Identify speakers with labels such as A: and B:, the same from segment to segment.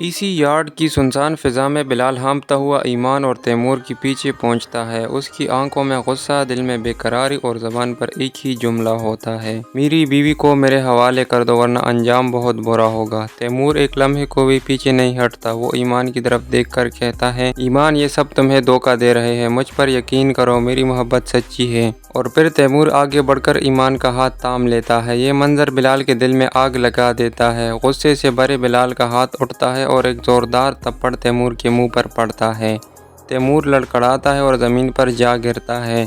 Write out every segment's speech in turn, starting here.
A: اسی یارڈ کی سنسان فضا میں بلال ہانپتا ہوا ایمان اور تیمور کے پیچھے پہنچتا ہے۔ اس کی آنکھوں میں غصہ، دل میں بے قراری اور زبان پر ایک ہی جملہ ہوتا ہے: میری بیوی کو میرے حوالے کر دو ورنہ انجام بہت برا ہوگا۔ تیمور ایک لمحے کو بھی پیچھے نہیں ہٹتا۔ وہ ایمان کی طرف دیکھ کر کہتا ہے: ایمان، یہ سب تمہیں دھوکہ دے رہے ہیں، مجھ پر یقین کرو، میری محبت سچی ہے۔ اور پھر تیمور آگے بڑھ کر ایمان کا ہاتھ تھام لیتا ہے۔ یہ منظر بلال کے دل میں آگ لگا دیتا ہے۔ غصے سے بھرے بلال کا ہاتھ اٹھتا ہے اور ایک زوردار تھپڑ تیمور کے منہ پر پڑتا ہے۔ تیمور لڑکھڑاتا ہے اور زمین پر جا گرتا ہے۔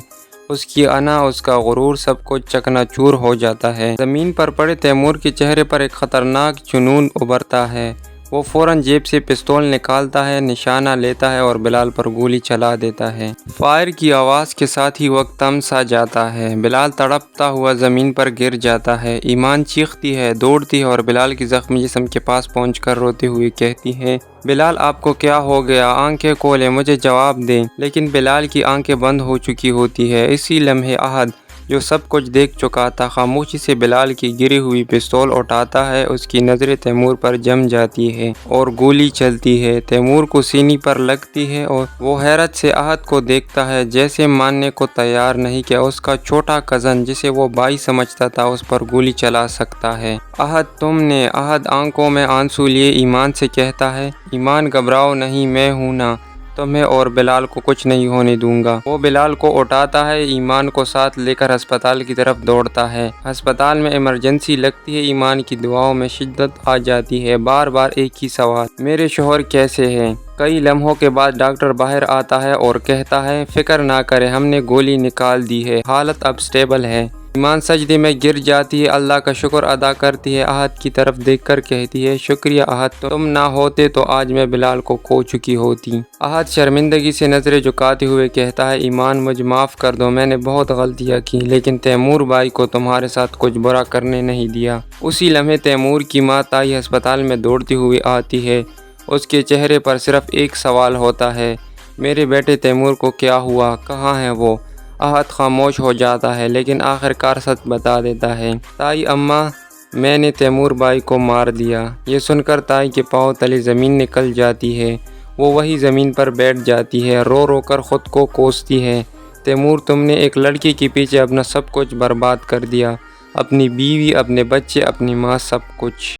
A: اس کی انا، اس کا غرور، سب کچھ چکنا چور ہو جاتا ہے۔ زمین پر پڑے تیمور کے چہرے پر ایک خطرناک جنون ابھرتا ہے۔ وہ فوراً جیب سے پستول نکالتا ہے، نشانہ لیتا ہے اور بلال پر گولی چلا دیتا ہے۔ فائر کی آواز کے ساتھ ہی وقت تھم سا جاتا ہے۔ بلال تڑپتا ہوا زمین پر گر جاتا ہے۔ ایمان چیختی ہے، دوڑتی ہے اور بلال کے زخمی جسم کے پاس پہنچ کر روتے ہوئے کہتی ہے: بلال، آپ کو کیا ہو گیا؟ آنکھیں کھولیں، مجھے جواب دیں۔ لیکن بلال کی آنکھیں بند ہو چکی ہوتی ہیں۔ اسی لمحے احد، جو سب کچھ دیکھ چکا تھا، خاموشی سے بلال کی گری ہوئی پستول اٹھاتا ہے۔ اس کی نظریں تیمور پر جم جاتی ہیں اور گولی چلتی ہے۔ تیمور کو سینے پر لگتی ہے اور وہ حیرت سے احد کو دیکھتا ہے، جیسے ماننے کو تیار نہیں کہ اس کا چھوٹا کزن، جسے وہ بھائی سمجھتا تھا، اس پر گولی چلا سکتا ہے۔ احد، تم نے؟ احد آنکھوں میں آنسو لیے ایمان سے کہتا ہے: ایمان، گھبراؤ نہیں، میں ہوں نا، تمہیں اور بلال کو کچھ نہیں ہونے دوں گا۔ وہ بلال کو اٹھاتا ہے، ایمان کو ساتھ لے کر ہسپتال کی طرف دوڑتا ہے۔ ہسپتال میں ایمرجنسی لگتی ہے۔ ایمان کی دعاؤں میں شدت آ جاتی ہے، بار بار ایک ہی سوال: میرے شوہر کیسے ہیں؟ کئی لمحوں کے بعد ڈاکٹر باہر آتا ہے اور کہتا ہے: فکر نہ کریں، ہم نے گولی نکال دی ہے، حالت اب سٹیبل ہے۔ ایمان سجدے میں گر جاتی ہے، اللہ کا شکر ادا کرتی ہے، احد کی طرف دیکھ کر کہتی ہے: شکریہ احد، تم نہ ہوتے تو آج میں بلال کو کھو چکی ہوتی۔ احد شرمندگی سے نظریں جھکاتے ہوئے کہتا ہے: ایمان، مجھ معاف کر دو، میں نے بہت غلطیاں کی، لیکن تیمور بھائی کو تمہارے ساتھ کچھ برا کرنے نہیں دیا۔ اسی لمحے تیمور کی ماں تائی ہسپتال میں دوڑتی ہوئی آتی ہے۔ اس کے چہرے پر صرف ایک سوال ہوتا ہے: میرے بیٹے تیمور کو کیا ہوا؟ کہاں ہے وہ؟ احد خاموش ہو جاتا ہے، لیکن آخر کار سچ بتا دیتا ہے: تائی اماں، میں نے تیمور بھائی کو مار دیا۔ یہ سن کر تائی کے پاؤں تلے زمین نکل جاتی ہے۔ وہ وہی زمین پر بیٹھ جاتی ہے، رو رو کر خود کو کوستی ہے: تیمور، تم نے ایک لڑکی کے پیچھے اپنا سب کچھ برباد کر دیا، اپنی بیوی، اپنے بچے، اپنی ماں، سب کچھ۔